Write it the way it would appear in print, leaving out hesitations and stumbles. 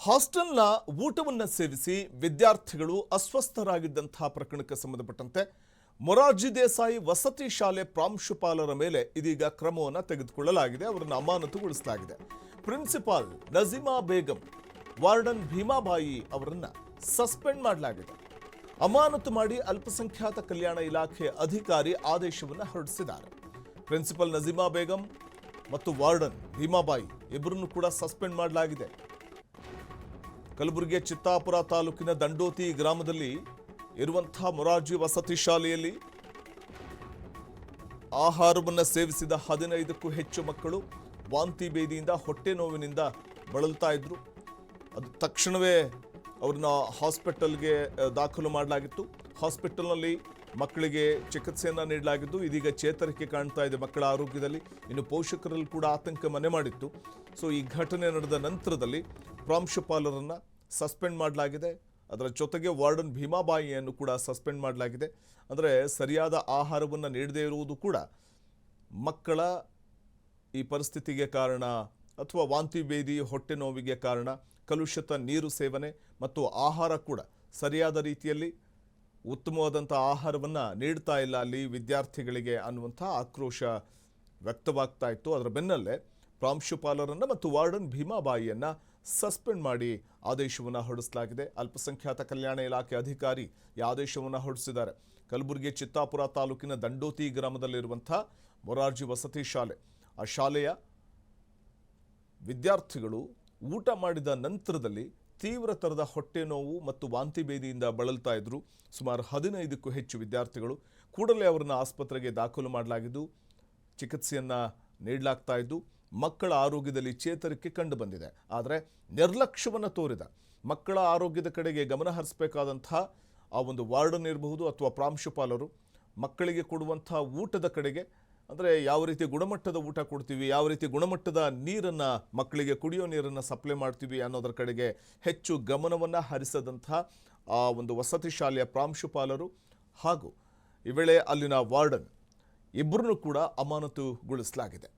ಹಾಸ್ಟೆಲ್ನ ಊಟವನ್ನು ಸೇವಿಸಿ ವಿದ್ಯಾರ್ಥಿಗಳು ಅಸ್ವಸ್ಥರಾಗಿದ್ದಂತಹ ಪ್ರಕರಣಕ್ಕೆ ಸಂಬಂಧಪಟ್ಟಂತೆ ಮೊರಾರ್ಜಿ ದೇಸಾಯಿ ವಸತಿ ಶಾಲೆ ಪ್ರಾಂಶುಪಾಲರ ಮೇಲೆ ಇದೀಗ ಕ್ರಮವನ್ನು ತೆಗೆದುಕೊಳ್ಳಲಾಗಿದೆ. ಅವರನ್ನು ಅಮಾನತುಗೊಳಿಸಲಾಗಿದೆ. ಪ್ರಿನ್ಸಿಪಾಲ್ ನಜೀಮಾ ಬೇಗಂ, ವಾರ್ಡನ್ ಭೀಮಾಬಾಯಿ ಅವರನ್ನು ಸಸ್ಪೆಂಡ್ ಮಾಡಲಾಗಿದೆ. ಅಮಾನತು ಮಾಡಿ ಅಲ್ಪಸಂಖ್ಯಾತ ಕಲ್ಯಾಣ ಇಲಾಖೆ ಅಧಿಕಾರಿ ಆದೇಶವನ್ನು ಹೊರಡಿಸಿದ್ದಾರೆ. ಪ್ರಿನ್ಸಿಪಲ್ ನಜೀಮಾ ಬೇಗಂ ಮತ್ತು ವಾರ್ಡನ್ ಭೀಮಾಬಾಯಿ ಇಬ್ಬರನ್ನು ಕೂಡ ಸಸ್ಪೆಂಡ್ ಮಾಡಲಾಗಿದೆ. ಕಲಬುರಗಿಯ ಚಿತ್ತಾಪುರ ತಾಲೂಕಿನ ದಂಡೋತಿ ಗ್ರಾಮದಲ್ಲಿ ಇರುವಂತಹ ಮೊರಾರ್ಜಿ ವಸತಿ ಶಾಲೆಯಲ್ಲಿ ಆಹಾರವನ್ನು ಸೇವಿಸಿದ 15ಕ್ಕೂ ಹೆಚ್ಚು ಮಕ್ಕಳು ವಾಂತಿ ಭೇದಿಯಿಂದ ಹೊಟ್ಟೆ ನೋವಿನಿಂದ ಬಳಲ್ತಾ ಇದ್ರು. ಅದು ತಕ್ಷಣವೇ ಅವ್ರನ್ನ ಹಾಸ್ಪಿಟಲ್ಗೆ ದಾಖಲು ಮಾಡಲಾಗಿತ್ತು. ಹಾಸ್ಪಿಟಲ್ನಲ್ಲಿ ಮಕ್ಕಳಿಗೆ ಚಿಕಿತ್ಸೆಯನ್ನು ನೀಡಲಾಗಿದ್ದು ಇದೀಗ ಚೇತರಿಕೆ ಕಾಣ್ತಾ ಇದೆ ಮಕ್ಕಳ ಆರೋಗ್ಯದಲ್ಲಿ. ಇನ್ನು ಪೋಷಕರಲ್ಲಿ ಕೂಡ ಆತಂಕ ಮನೆ ಮಾಡಿತ್ತು. ಸೊ ಈ ಘಟನೆ ನಡೆದ ನಂತರದಲ್ಲಿ ಪ್ರಾಂಶುಪಾಲರನ್ನು ಸಸ್ಪೆಂಡ್ ಮಾಡಲಾಗಿದೆ. ಅದರ ಜೊತೆಗೆ ವಾರ್ಡನ್ ಭೀಮಾಬಾಯಿಯನ್ನು ಕೂಡ ಸಸ್ಪೆಂಡ್ ಮಾಡಲಾಗಿದೆ. ಅಂದರೆ ಸರಿಯಾದ ಆಹಾರವನ್ನು ನೀಡದೇ ಇರುವುದು ಕೂಡ ಮಕ್ಕಳ ಈ ಪರಿಸ್ಥಿತಿಗೆ ಕಾರಣ, ಅಥವಾ ವಾಂತಿ ಭೇದಿ ಹೊಟ್ಟೆ ನೋವಿಗೆ ಕಾರಣ. ಕಲುಷಿತ ನೀರು ಸೇವನೆ ಮತ್ತು ಆಹಾರ ಕೂಡ ಸರಿಯಾದ ರೀತಿಯಲ್ಲಿ ಉತ್ತಮವಾದಂಥ ಆಹಾರವನ್ನು ನೀಡ್ತಾ ಇಲ್ಲ ಅಲ್ಲಿ ವಿದ್ಯಾರ್ಥಿಗಳಿಗೆ ಅನ್ನುವಂಥ ಆಕ್ರೋಶ ವ್ಯಕ್ತವಾಗ್ತಾ ಇತ್ತು. ಅದರ ಬೆನ್ನಲ್ಲೇ ಪ್ರಾಂಶುಪಾಲರನ್ನು ಮತ್ತು ವಾರ್ಡನ್ ಭೀಮಾಬಾಯಿಯನ್ನು ಸಸ್ಪೆಂಡ್ ಮಾಡಿ ಆದೇಶವನ್ನು ಹೊರಡಿಸಲಾಗಿದೆ. ಅಲ್ಪಸಂಖ್ಯಾತ ಕಲ್ಯಾಣ ಇಲಾಖೆ ಅಧಿಕಾರಿ ಈ ಆದೇಶವನ್ನು ಹೊರಡಿಸಿದ್ದಾರೆ. ಕಲಬುರಗಿ ಚಿತ್ತಾಪುರ ತಾಲೂಕಿನ ದಂಡೋತಿ ಗ್ರಾಮದಲ್ಲಿರುವಂಥ ಮೊರಾರ್ಜಿ ವಸತಿ ಶಾಲೆ, ಆ ಶಾಲೆಯ ವಿದ್ಯಾರ್ಥಿಗಳು ಊಟ ಮಾಡಿದ ನಂತರದಲ್ಲಿ ತೀವ್ರ ಥರದ ಹೊಟ್ಟೆ ನೋವು ಮತ್ತು ವಾಂತಿ ಭೇದಿಯಿಂದ ಬಳಲ್ತಾ ಇದ್ರು. ಸುಮಾರು 15ಕ್ಕೂ ಹೆಚ್ಚು ವಿದ್ಯಾರ್ಥಿಗಳು. ಕೂಡಲೇ ಅವರನ್ನು ಆಸ್ಪತ್ರೆಗೆ ದಾಖಲು ಮಾಡಲಾಗಿದ್ದು ಚಿಕಿತ್ಸೆಯನ್ನು ನೀಡಲಾಗ್ತಾ ಇದ್ದು ಮಕ್ಕಳ ಆರೋಗ್ಯದಲ್ಲಿ ಚೇತರಿಕೆ ಕಂಡು ಬಂದಿದೆ. ಆದರೆ ನಿರ್ಲಕ್ಷ್ಯವನ್ನು ತೋರಿದ ಮಕ್ಕಳ ಆರೋಗ್ಯದ ಕಡೆಗೆ ಗಮನ ಹರಿಸಬೇಕಾದಂಥ ಆ ಒಂದು ವಾರ್ಡನ್ ಇರಬಹುದು ಅಥವಾ ಪ್ರಾಂಶುಪಾಲರು ಮಕ್ಕಳಿಗೆ ಕೊಡುವಂಥ ಊಟದ ಕಡೆಗೆ, ಅಂದರೆ ಯಾವ ರೀತಿ ಗುಣಮಟ್ಟದ ಊಟ ಕೊಡ್ತೀವಿ, ಯಾವ ರೀತಿ ಗುಣಮಟ್ಟದ ನೀರನ್ನು ಮಕ್ಕಳಿಗೆ ಕುಡಿಯೋ ನೀರನ್ನು ಸಪ್ಲೈ ಮಾಡ್ತೀವಿ ಅನ್ನೋದರ ಕಡೆಗೆ ಹೆಚ್ಚು ಗಮನವನ್ನು ಹರಿಸದಂಥ ಆ ಒಂದು ವಸತಿ ಶಾಲೆಯ ಪ್ರಾಂಶುಪಾಲರು ಹಾಗೂ ಈ ವೇಳೆ ಅಲ್ಲಿನ ವಾರ್ಡನ್ ಇಬ್ಬರನ್ನು ಕೂಡ ಅಮಾನತುಗೊಳಿಸಲಾಗಿದೆ.